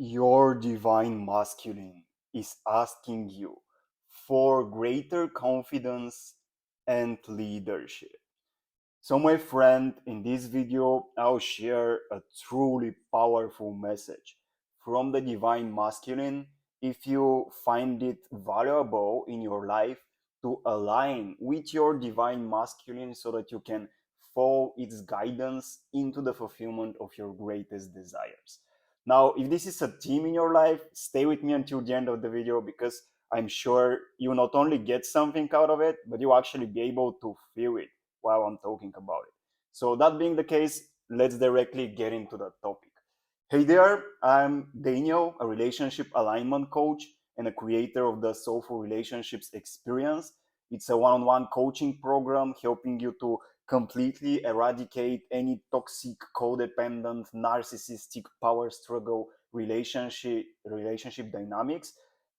Your divine masculine is asking you for greater confidence and leadership. So, my friend, in this video, I'll share a truly powerful message from the divine masculine. If you find it valuable in your life, to align with your divine masculine so that you can follow its guidance into the fulfillment of your greatest desires. Now, if this is a theme in your life, stay with me until the end of the video because I'm sure you not only get something out of it, but you actually be able to feel it while I'm talking about it. So, that being the case, let's directly get into the topic. Hey there, I'm Daniel, a relationship alignment coach and a creator of the Soulful Relationships Experience. It's a one on one coaching program helping you to completely eradicate any toxic, codependent, narcissistic power struggle relationship dynamics,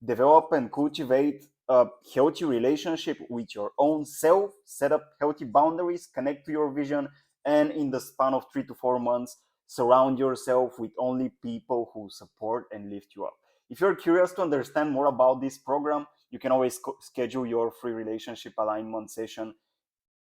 develop and cultivate a healthy relationship with your own self, set up healthy boundaries, connect to your vision, and in the span of 3 to 4 months, surround yourself with only people who support and lift you up. If you're curious to understand more about this program, you can always schedule your free relationship alignment session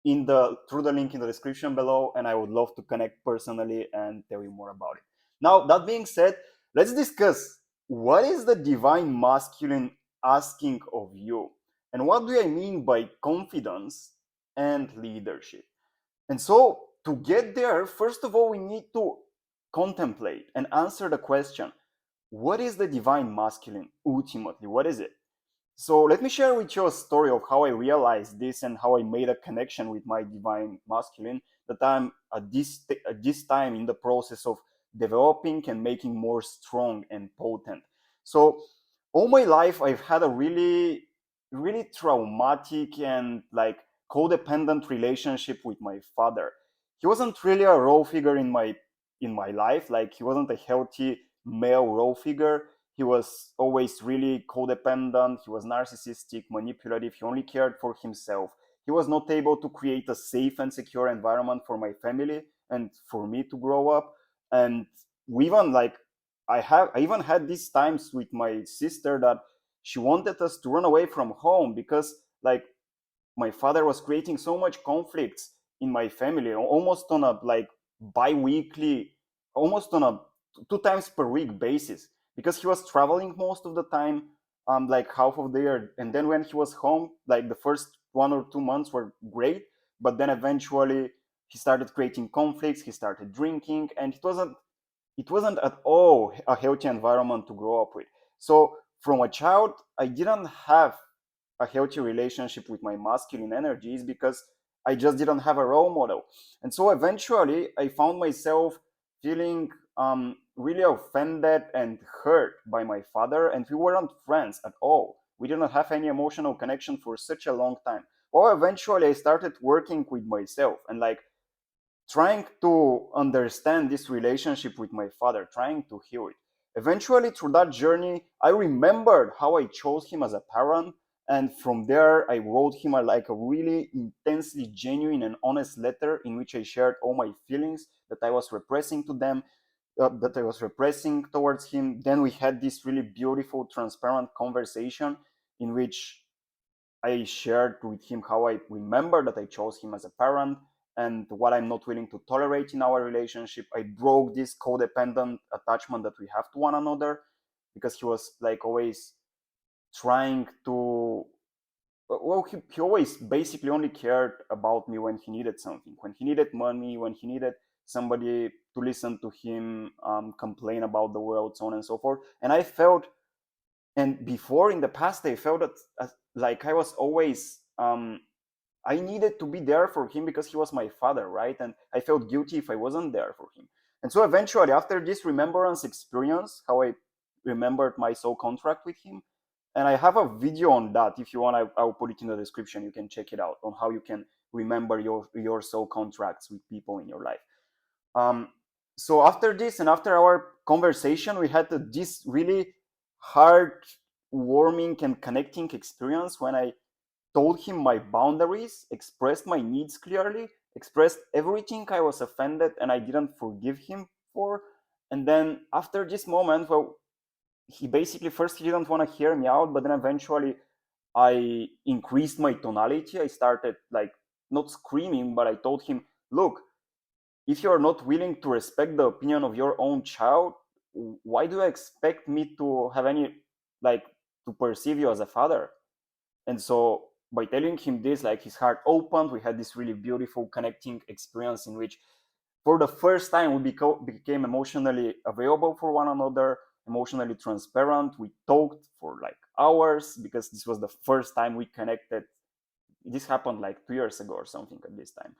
through the link in the description below, and I would love to connect personally and tell you more about it. Now, that being said, let's discuss what is the divine masculine asking of you, and what do I mean by confidence and leadership. And so, to get there, first of all, we need to contemplate and answer the question, what is the divine masculine ultimately? What is it? So let me share with you a story of how I realized this and how I made a connection with my divine masculine that I'm at this time in the process of developing and making more strong and potent. So all my life I've had a really traumatic and like codependent relationship with my father. He wasn't really a role figure in my life, like he wasn't a healthy male role figure. He was always really codependent. He was narcissistic, manipulative. He only cared for himself. He was not able to create a safe and secure environment for my family and for me to grow up. And we even like I even had these times with my sister that she wanted us to run away from home because like my father was creating so much conflicts in my family almost on a like bi-weekly, almost on a 2 times per week basis because he was traveling most of the time, like half of the year, and then when he was home, like the first 1 or 2 months were great, but then eventually he started creating conflicts, he started drinking, and it wasn't at all a healthy environment to grow up with. So from a child I didn't have a healthy relationship with my masculine energies because I just didn't have a role model. And so eventually I found myself feeling really offended and hurt by my father, and we weren't friends at all. We didn't have any emotional connection for such a long time. Well, eventually I started working with myself and like trying to understand this relationship with my father, trying to heal it. Eventually, through that journey, I remembered how I chose him as a parent, and from there, I wrote him a really intensely genuine and honest letter in which I shared all my feelings that I was repressing to them, that I was repressing towards him. Then we had this really beautiful, transparent conversation in which I shared with him how I remember that I chose him as a parent and what I'm not willing to tolerate in our relationship. I broke this codependent attachment that we have to one another because he was like always trying to. Well, he always basically only cared about me when he needed something, when he needed money, when he needed somebody to listen to him complain about the world, so on and so forth. And I felt, and before in the past, I felt that like I was always I needed to be there for him because he was my father, right? And I felt guilty if I wasn't there for him. And so eventually, after this remembrance experience, how I remembered my soul contract with him, and I have a video on that. If you want, I'll put it in the description. You can check it out on how you can remember your soul contracts with people in your life. Um, so after this and after our conversation, we had this really heart-warming and connecting experience when I told him my boundaries, expressed my needs clearly, expressed everything I was offended and I didn't forgive him for. And then after this moment, well, he basically first he didn't want to hear me out, but then eventually I increased my tonality. I started like not screaming, but I told him, look, if you're not willing to respect the opinion of your own child, why do you expect me to have any, like, to perceive you as a father? And so by telling him this, like, his heart opened. We had this really beautiful connecting experience in which for the first time we became emotionally available for one another, emotionally transparent. We talked for like hours because this was the first time we connected. This happened like 2 years ago or something at this time.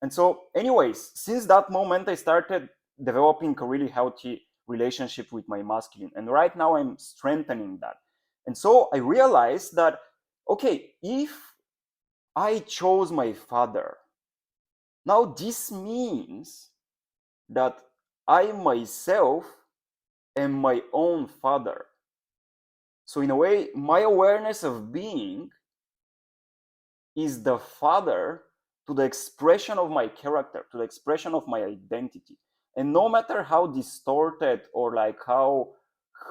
And so anyways, since that moment I started developing a really healthy relationship with my masculine, and right now I'm strengthening that. And so I realized that, okay, if I chose my father, now this means that I myself am my own father. So in a way, my awareness of being is the father to the expression of my character, to the expression of my identity. And no matter how distorted or like how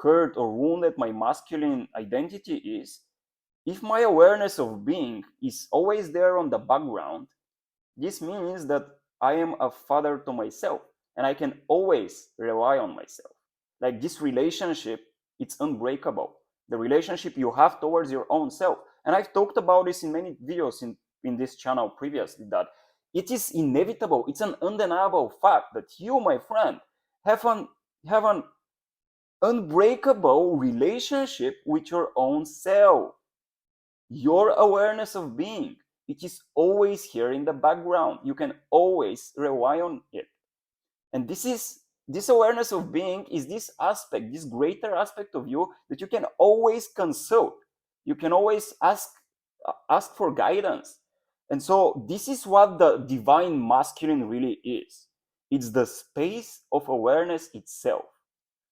hurt or wounded my masculine identity is, if my awareness of being is always there on the background, this means that I am a father to myself and I can always rely on myself. Like this relationship, it's unbreakable. The relationship you have towards your own self. And I've talked about this in many videos in this channel previously, that it is inevitable, it's an undeniable fact that you, my friend, have an unbreakable relationship with your own self. Your awareness of being, it is always here in the background. You can always rely on it. And this awareness of being is this aspect, this greater aspect of you that you can always consult. You can always ask for guidance. And so this is what the divine masculine really is. It's the space of awareness itself,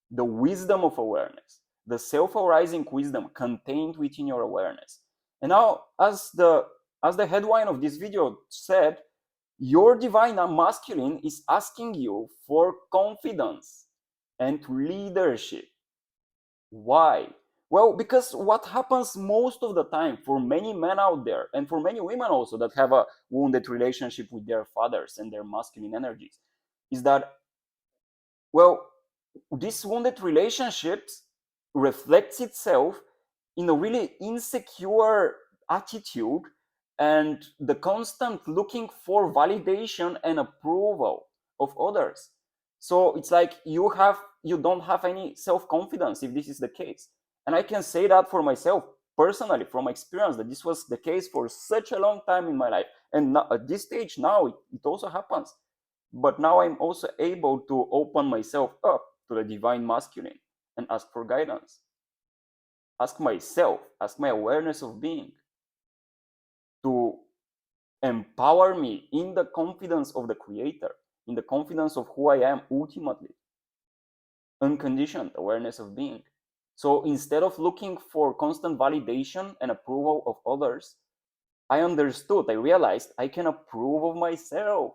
the wisdom of awareness, the self-arising wisdom contained within your awareness. And now, as the headline of this video said, your divine masculine is asking you for confidence and leadership. Why? Well, because what happens most of the time for many men out there, and for many women also that have a wounded relationship with their fathers and their masculine energies, is that, well, this wounded relationships reflects itself in a really insecure attitude and the constant looking for validation and approval of others. So it's like you don't have any self-confidence if this is the case. And I can say that for myself personally, from experience, that this was the case for such a long time in my life. And now, at this stage now, it also happens. But now I'm also able to open myself up to the divine masculine and ask for guidance. Ask myself, ask my awareness of being to empower me in the confidence of the creator, in the confidence of who I am ultimately, unconditioned awareness of being. So instead of looking for constant validation and approval of others, I understood, I realized I can approve of myself.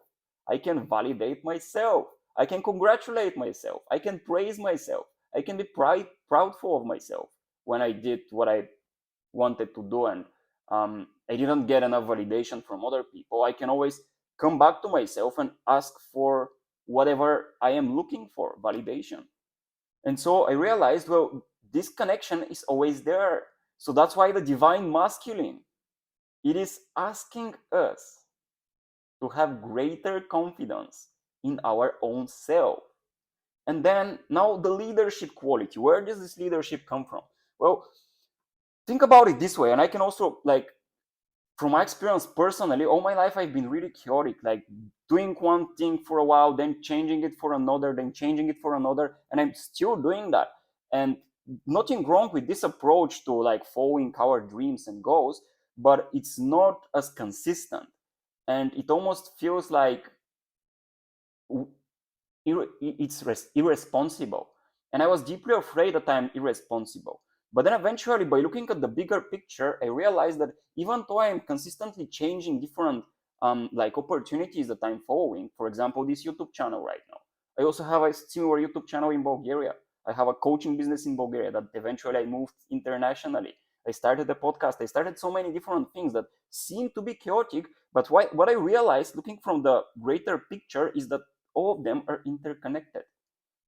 I can validate myself. I can congratulate myself. I can praise myself. I can be proudful of myself when I did what I wanted to do and I didn't get enough validation from other people. I can always come back to myself and ask for whatever I am looking for, validation. And so I realized, well, this connection is always there. So that's why the divine masculine, it is asking us to have greater confidence in our own self. And then now the leadership quality. Where does this leadership come from? Well, think about it this way. And I can also, like, from my experience personally, all my life I've been really chaotic, like doing one thing for a while, then changing it for another, then changing it for another. And I'm still doing that. And nothing wrong with this approach to like following our dreams and goals, but it's not as consistent. And it almost feels like it's irresponsible. And I was deeply afraid that I'm irresponsible. But then eventually, by looking at the bigger picture, I realized that even though I am consistently changing different like opportunities that I'm following, for example, this YouTube channel right now. I also have a similar YouTube channel in Bulgaria. I have a coaching business in Bulgaria that eventually I moved internationally. I started a podcast. I started so many different things that seem to be chaotic. But what I realized looking from the greater picture is that all of them are interconnected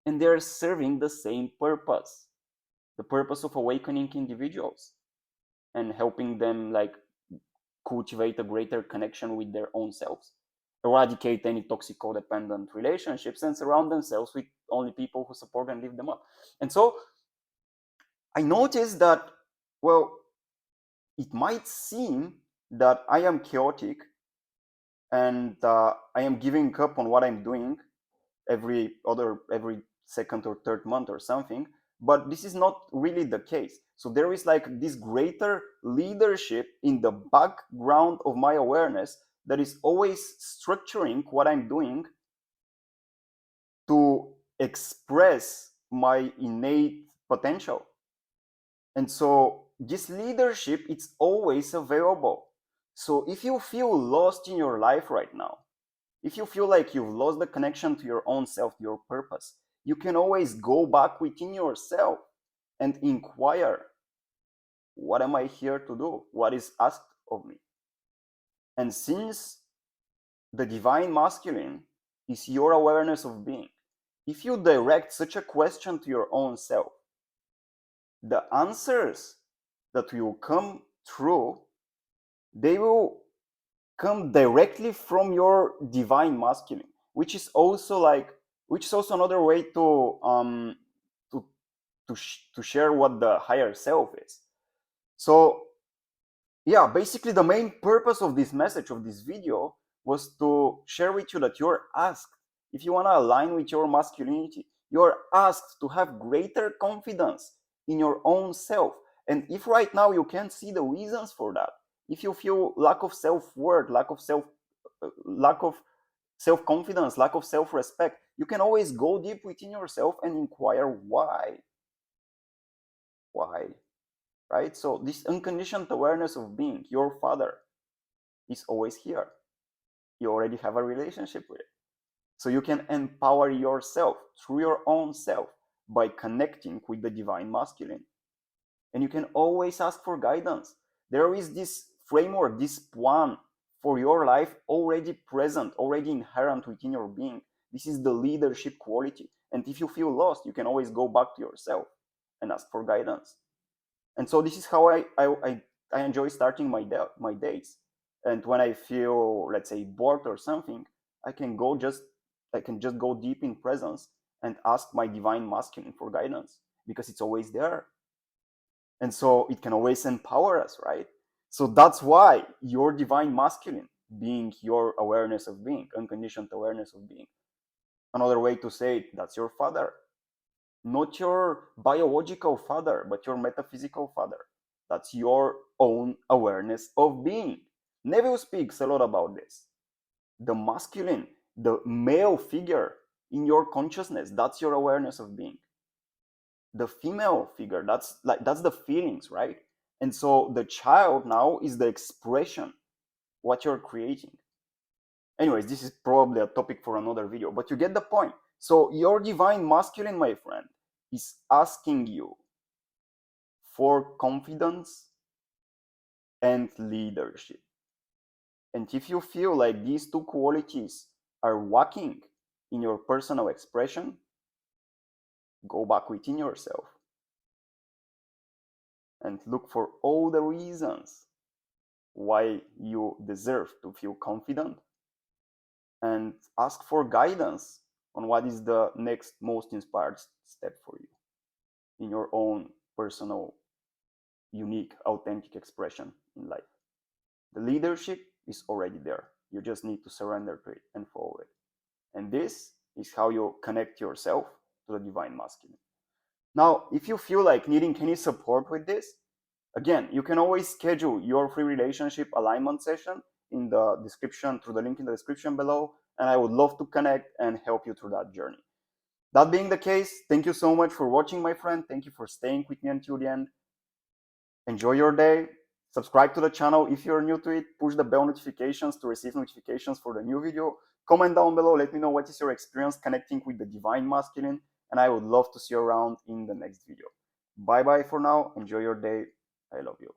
and they're serving the same purpose, the purpose of awakening individuals and helping them like cultivate a greater connection with their own selves, eradicate any toxic codependent relationships, and surround themselves with only people who support and lift them up. And so I noticed that, well, it might seem that I am chaotic and I am giving up on what I'm doing every second or third month or something, but this is not really the case. So there is like this greater leadership in the background of my awareness that is always structuring what I'm doing to express my innate potential. And so this leadership, it's always available. So if you feel lost in your life right now, if you feel like you've lost the connection to your own self, to your purpose, you can always go back within yourself and inquire, what am I here to do? What is asked of me? And since the divine masculine is your awareness of being, if you direct such a question to your own self, the answers that will come through, they will come directly from your divine masculine, which is also another way to to share what the higher self is. So yeah, basically the main purpose of this message, of this video, was to share with you that you're asked, if you want to align with your masculinity, you're asked to have greater confidence in your own self. And if right now you can't see the reasons for that, if you feel lack of self-worth, lack of self-confidence, lack of self-respect, you can always go deep within yourself and inquire why. Right? So this unconditioned awareness of being your father is always here. You already have a relationship with it. So you can empower yourself through your own self by connecting with the divine masculine. And you can always ask for guidance. There is this framework, this plan for your life already present, already inherent within your being. This is the leadership quality. And if you feel lost, you can always go back to yourself and ask for guidance. And so this is how I enjoy starting my days. And when I feel, let's say, bored or something, I can just go deep in presence and ask my divine masculine for guidance, because it's always there. And so it can always empower us, right? So that's why your divine masculine, being your awareness of being, unconditioned awareness of being. Another way to say it, that's your father. Not your biological father, but your metaphysical father. That's your own awareness of being. Neville speaks a lot about this. The masculine, the male figure in your consciousness, that's your awareness of being. The female figure, that's the feelings, right? And so the child now is the expression, what you're creating. Anyways, this is probably a topic for another video, but you get the point. So your divine masculine, my friend, is asking you for confidence and leadership. And if you feel like these two qualities are lacking in your personal expression, go back within yourself and look for all the reasons why you deserve to feel confident, and ask for guidance on what is the next most inspired step for you in your own personal, unique, authentic expression in life. The leadership is already there. You just need to surrender to it and follow it. And this is how you connect yourself to the divine masculine. Now, if you feel like needing any support with this, again, you can always schedule your free relationship alignment session in the description, through the link in the description below, and I would love to connect and help you through that journey. That being the case, thank you so much for watching, my friend. Thank you for staying with me until the end. Enjoy your day. Subscribe to the channel if you're new to it. Push the bell notifications to receive notifications for the new video. Comment down below. Let me know what is your experience connecting with the divine masculine. and I would love to see you around in the next video. Bye bye for now. Enjoy your day. I love you.